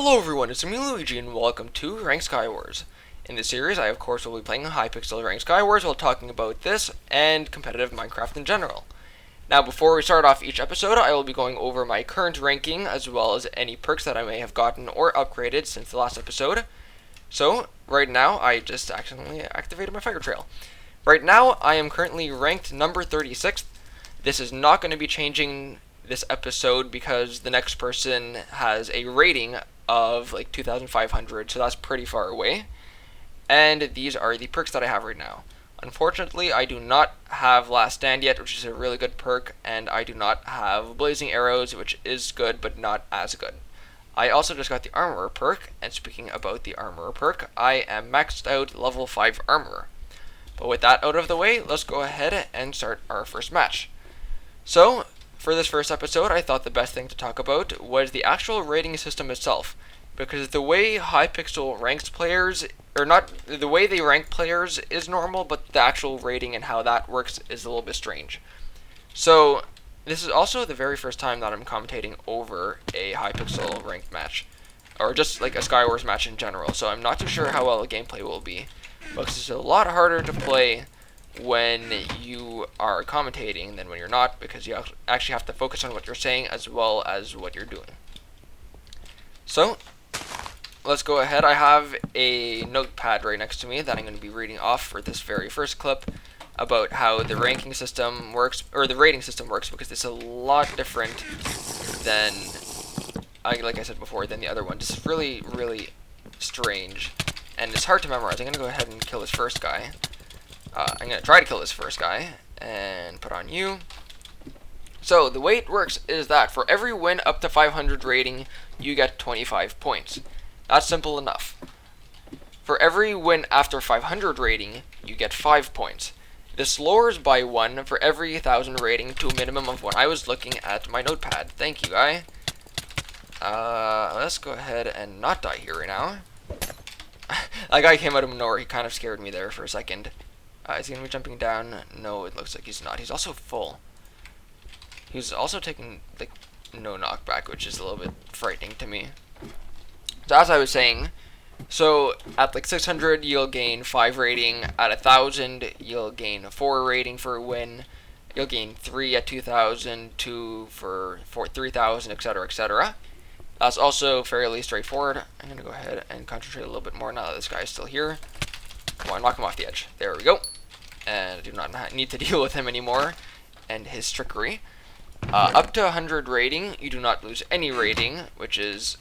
Hello everyone, it's ItzaMeLuigi and welcome to Ranked Skywars. In this series, I of course will be playing Hypixel Ranked Skywars while talking about this and competitive Minecraft in general. Now before we start off each episode, I will be going over my current ranking as well as any perks that I may have gotten or upgraded since the last episode. So, right now, I just accidentally activated my fire trail. Right now, I am currently ranked number 36. This is not going to be changing this episode because the next person has a rating of like 2,500, so that's pretty far away. And these are the perks that I have right now. Unfortunately, I do not have Last Stand yet, which is a really good perk, and I do not have Blazing Arrows, which is good, but not as good. I also just got the Armorer perk, and speaking about the Armorer perk, I am maxed out level 5 Armorer. But with that out of the way, let's go ahead and start our first match. So, for this first episode, I thought the best thing to talk about was the actual rating system itself, because the way Hypixel ranks players, or not, the way they rank players is normal, but the actual rating and how that works is a little bit strange. So, this is also the very first time that I'm commentating over a Hypixel ranked match, or just like a Skywars match in general, so I'm not too sure how well the gameplay will be, because it's a lot harder to play when you are commentating than when you're not, because you actually have to focus on what you're saying as well as what you're doing. So, let's go ahead. I have a notepad right next to me that I'm going to be reading off for this very first clip about how the ranking system works, or the rating system works, because it's a lot different than, like I said before, than the other one. It's really, really strange, and it's hard to memorize. I'm going to go ahead and kill this first guy. I'm going to try to kill this first guy, and put on you. So, the way it works is that for every win up to 500 rating, you get 25 points. That's simple enough. For every win after 500 rating, you get 5 points. This lowers by 1 for every 1,000 rating to a minimum of 1. I was looking at my notepad. Thank you, guy. Let's go ahead and not die here right now. That guy came out of nowhere. He kind of scared me there for a second. Is he going to be jumping down? No, it looks like he's not. He's also full. He's also taking, like, no knockback, which is a little bit frightening to me. So as I was saying, so at like 600, you'll gain 5 rating. At 1,000, you'll gain 4 rating for a win. You'll gain 3 at 2,000, 2 for 3,000, etc., etc. That's also fairly straightforward. I'm going to go ahead and concentrate a little bit more now that this guy is still here. Come on, knock him off the edge. There we go. And I do not need to deal with him anymore and his trickery. Up to 100 rating, you do not lose any rating, which is,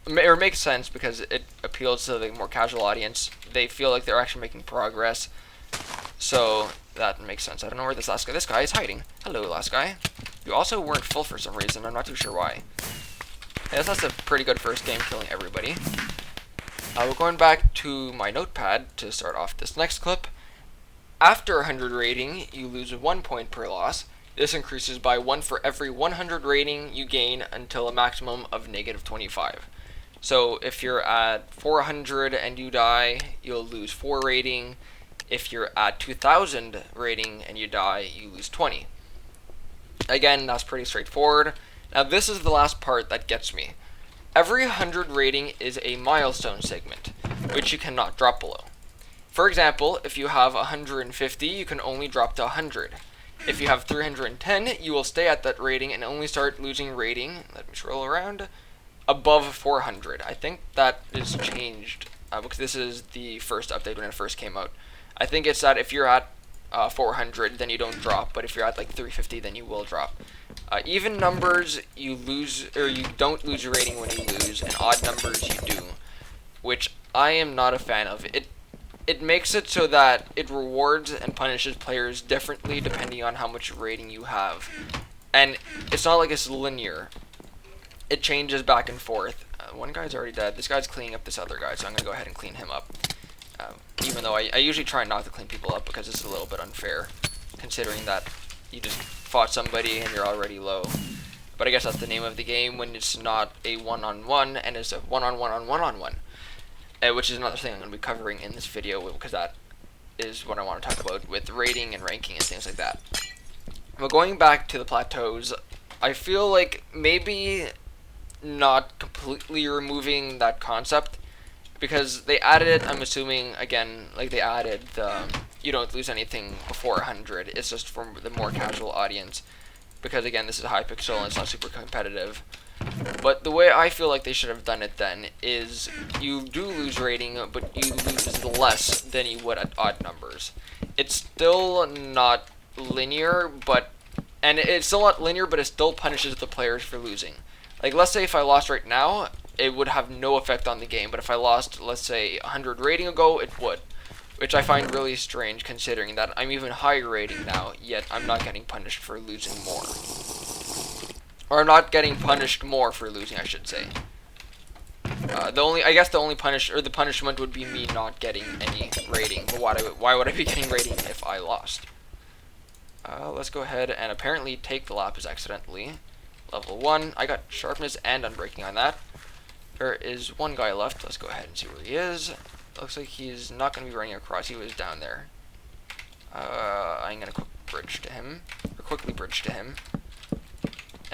or makes sense because it appeals to the more casual audience. They feel like they're actually making progress, so that makes sense. I don't know where this guy is hiding. Hello, last guy. You also weren't full for some reason. I'm not too sure why. Yes, that's a pretty good first game, killing everybody. We're going back to my notepad to start off this next clip. After 100 rating, you lose 1 point per loss. This increases by 1 for every 100 rating you gain until a maximum of negative 25. So if you're at 400 and you die, you'll lose 4 rating. If you're at 2,000 rating and you die, you lose 20. Again, that's pretty straightforward. Now this is the last part that gets me. Every 100 rating is a milestone segment, which you cannot drop below. For example, if you have 150, you can only drop to 100. If you have 310, you will stay at that rating and only start losing rating, let me scroll around, above 400. I think that is changed, because this is the first update when it first came out. I think it's that if you're at 400, then you don't drop, but if you're at like 350, then you will drop. Even numbers, you lose, or you don't lose your rating when you lose, and odd numbers you do, which I am not a fan of. It makes it so that it rewards and punishes players differently depending on how much rating you have. And it's not like it's linear. It changes back and forth. One guy's already dead. This guy's cleaning up this other guy, so I'm going to go ahead and clean him up. Even though I usually try not to clean people up because it's a little bit unfair, considering that you just fought somebody and you're already low. But I guess that's the name of the game when it's not a one-on-one and it's a one-on-one-on-one-on-one. Which is another thing I'm going to be covering in this video, because that is what I want to talk about with rating and ranking and things like that. But going back to the plateaus, I feel like maybe not completely removing that concept, because they added it, I'm assuming, again, like they added the you don't lose anything before 100. It's just for the more casual audience, because again, this is Hypixel and it's not super competitive. But the way I feel like they should have done it then is you do lose rating, but you lose less than you would at odd numbers. It's still not linear, and it's still not linear, but it still punishes the players for losing. Like, let's say if I lost right now, it would have no effect on the game, but if I lost, let's say, 100 rating ago, it would. Which I find really strange, considering that I'm even higher rating now, yet I'm not getting punished for losing more. Or I'm not getting punished more for losing, I should say. The punishment would be me not getting any rating. But why would I be getting rating if I lost? Let's go ahead and apparently take the lapis accidentally. Level 1. I got sharpness and unbreaking on that. There is one guy left. Let's go ahead and see where he is. Looks like he's not going to be running across. He was down there. I'm going to quickly bridge to him.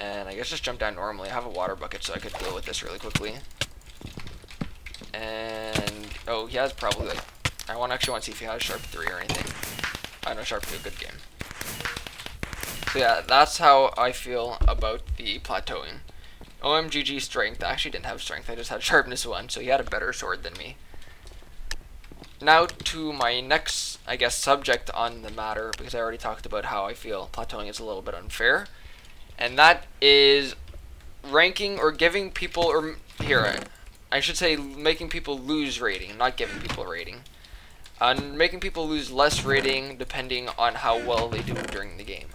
And I guess just jump down normally. I have a water bucket, so I could deal with this really quickly. And oh, he has probably like I actually want to see if he has sharp 3 or anything. I know sharp 2, good game. So yeah, that's how I feel about the plateauing. OMGG strength. I actually didn't have strength. I just had sharpness 1, so he had a better sword than me. Now to my next, I guess, subject on the matter, because I already talked about how I feel plateauing is a little bit unfair. And that is ranking or giving people, or here, I should say making people lose rating, not giving people rating. Making people lose less rating depending on how well they do during the game.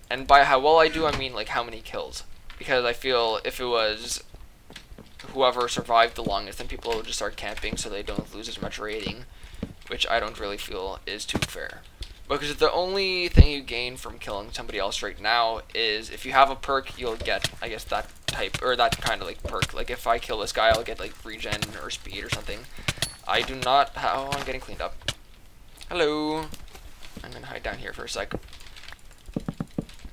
And by how well I do, I mean like how many kills. Because I feel if it was whoever survived the longest, then people will just start camping so they don't lose as much rating, which I don't really feel is too fair. Because the only thing you gain from killing somebody else right now is if you have a perk, you'll get, I guess, that type, or that kind of like perk. Like if I kill this guy, I'll get like regen or speed or something. I do not oh, I'm getting cleaned up. Hello. I'm gonna hide down here for a sec.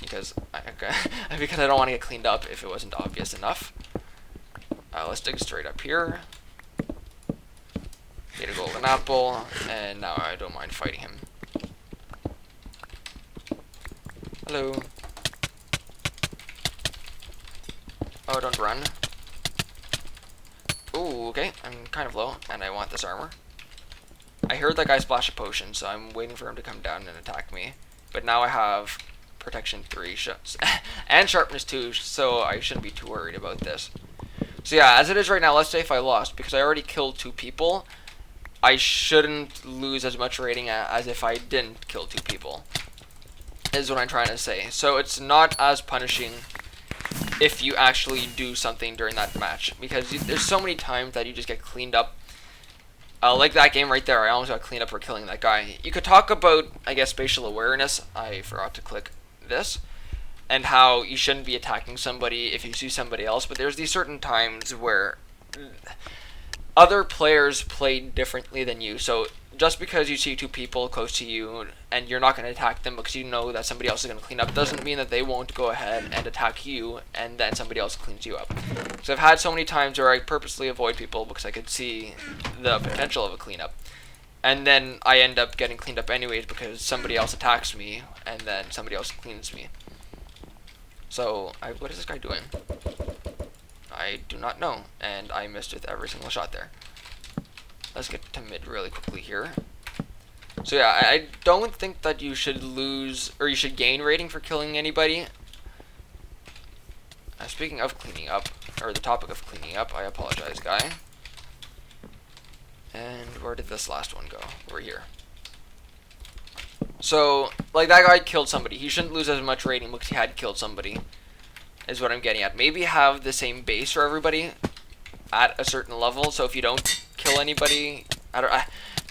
Because I don't want to get cleaned up if it wasn't obvious enough. Let's dig straight up here. Get a golden apple, and now I don't mind fighting him. Hello. Oh, don't run. Ooh, okay. I'm kind of low, and I want this armor. I heard that guy splash a potion, so I'm waiting for him to come down and attack me. But now I have protection 3 and sharpness 2, so I shouldn't be too worried about this. So yeah, as it is right now, let's say if I lost, because I already killed 2 people, I shouldn't lose as much rating as if I didn't kill 2 people. Is what I'm trying to say. So it's not as punishing if you actually do something during that match, because there's so many times that you just get cleaned up. Like that game right there, I almost got cleaned up for killing that guy. You could talk about, I guess, spatial awareness. I forgot to click this. And how you shouldn't be attacking somebody if you see somebody else, but there's these certain times where other players play differently than you. So just because you see 2 people close to you and you're not going to attack them because you know that somebody else is going to clean up doesn't mean that they won't go ahead and attack you and then somebody else cleans you up. So I've had so many times where I purposely avoid people because I could see the potential of a cleanup. And then I end up getting cleaned up anyways because somebody else attacks me and then somebody else cleans me. So, what is this guy doing? I do not know, and I missed with every single shot there. Let's get to mid really quickly here. So yeah, I don't think that you should lose, or you should gain rating for killing anybody. Speaking of cleaning up, or the topic of cleaning up, I apologize, guy. And where did this last one go? We're here. So, like, that guy killed somebody. He shouldn't lose as much rating because he had killed somebody, is what I'm getting at. Maybe have the same base for everybody at a certain level, so if you don't kill anybody,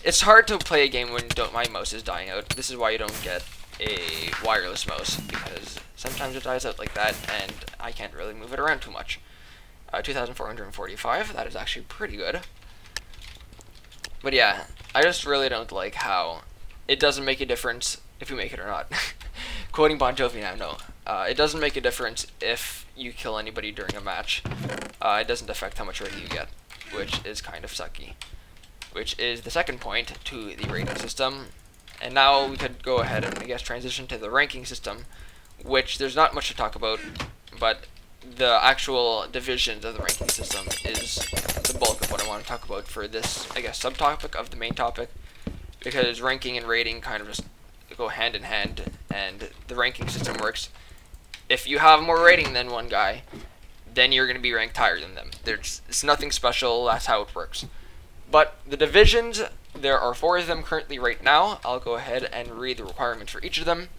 it's hard to play a game when my mouse is dying out. This is why you don't get a wireless mouse, because sometimes it dies out like that, and I can't really move it around too much. 2,445, that is actually pretty good. But yeah, I just really don't like how it doesn't make a difference if you make it or not. Quoting Bon Jovi now, no. It doesn't make a difference if you kill anybody during a match. It doesn't affect how much rating you get, which is kind of sucky. Which is the second point to the rating system. And now we could go ahead and, I guess, transition to the ranking system, which there's not much to talk about, but the actual divisions of the ranking system is the bulk of what I want to talk about for this, I guess, subtopic of the main topic, because ranking and rating kind of just go hand in hand, and the ranking system works. If you have more rating than one guy, then you're going to be ranked higher than them. It's nothing special, that's how it works. But the divisions, there are 4 of them currently right now. I'll go ahead and read the requirements for each of them.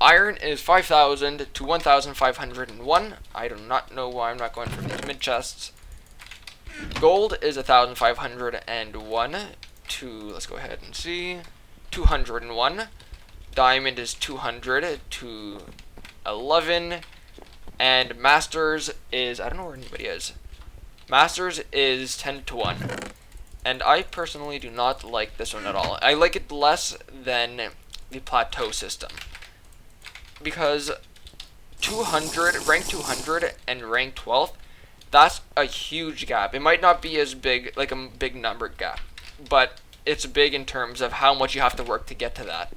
Iron is 5,000 to 1,501. I do not know why I'm not going for these mid-chests. Gold is 1,501 to, let's go ahead and see, 201. Diamond is 200 to 11. And Masters is, I don't know where anybody is. Masters is 10 to 1. And I personally do not like this one at all. I like it less than the plateau system. Because 200, rank 200 and rank 12th, that's a huge gap. It might not be as big, like a big number gap, but it's big in terms of how much you have to work to get to that.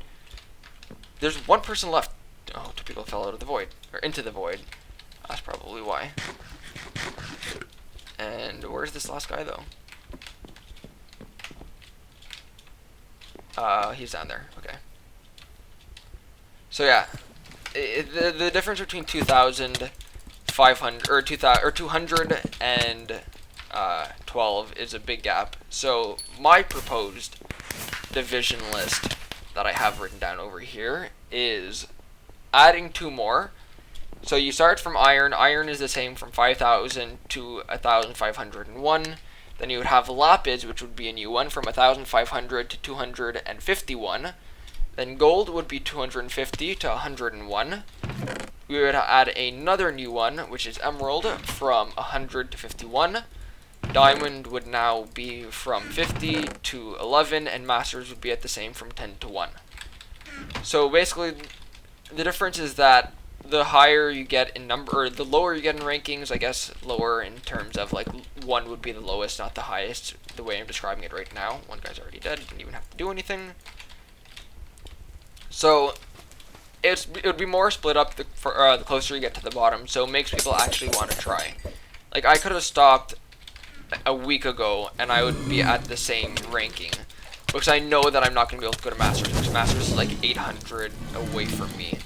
There's one person left. Oh, 2 people fell out of the void, or into the void. That's probably why. And where's this last guy, though? He's down there. Okay. So yeah, the difference between 2,500 or 200 and 12 is a big gap. So my proposed division list that I have written down over here is adding 2 more. So you start from iron. Iron is the same from 5,000 to 1,501. Then you would have lapis, which would be a new one, from 1,500 to 251. Then gold would be 250 to 101. We would add another new one, which is emerald, from 100 to 51. Diamond would now be from 50 to 11, and masters would be at the same from 10 to 1. So basically, the difference is that the higher you get in number, or the lower you get in rankings, I guess lower in terms of like 1 would be the lowest, not the highest, the way I'm describing it right now. One guy's already dead, didn't even have to do anything. So it would be more split up the closer you get to the bottom, so it makes people actually want to try. Like, I could have stopped a week ago and I would be at the same ranking, because I know that I'm not going to be able to go to Masters, because Masters is like 800 away from me.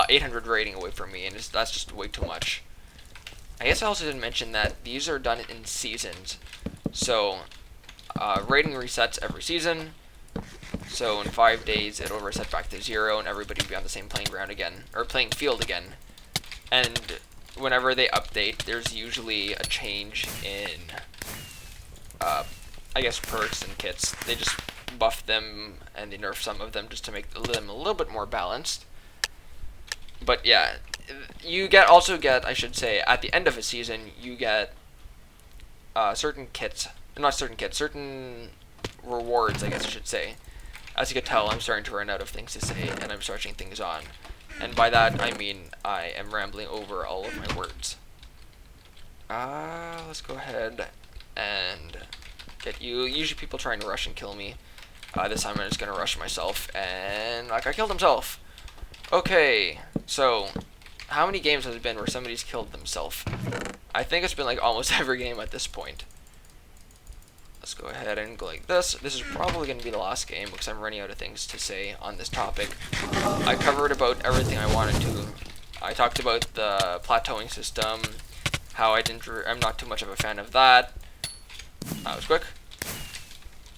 800 rating away from me, and that's just way too much. I guess I also didn't mention that these are done in seasons. So, rating resets every season. So in 5 days, it'll reset back to 0, and everybody will be on the same playing ground again, or playing field again. And whenever they update, there's usually a change in, I guess, perks and kits. They just buff them, and they nerf some of them just to make them a little bit more balanced. But yeah, you also get, I should say, at the end of a season, you get certain rewards, I guess I should say. As you can tell, I'm starting to run out of things to say, and I'm switching things on. And by that, I mean I am rambling over all of my words. Let's go ahead and get you. Usually people trying to rush and kill me. This time I'm just going to rush myself, and like I killed himself. Okay, so how many games has it been where somebody's killed themselves? I think it's been like almost every game at this point. Let's go ahead and go like this. This is probably going to be the last game because I'm running out of things to say on this topic. I covered about everything I wanted to. I talked about the plateauing system, how I'm not too much of a fan of that. That was quick.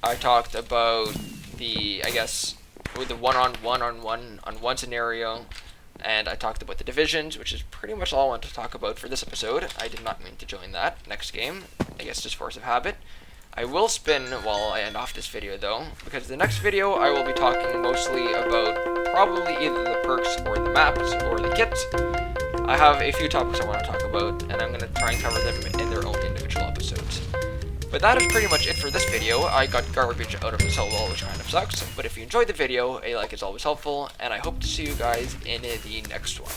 I talked about the, I guess, with the one-on-one scenario, and I talked about the divisions, which is pretty much all I wanted to talk about for this episode. I did not mean to join that next game. I guess just force of habit. I will spin while I end off this video though, because the next video I will be talking mostly about probably either the perks or the maps or the kits. I have a few topics I want to talk about, and I'm going to try and cover them in their own individual episodes. But that is pretty much it for this video. I got garbage out of the solo, which kind of sucks, but if you enjoyed the video, a like is always helpful, and I hope to see you guys in the next one.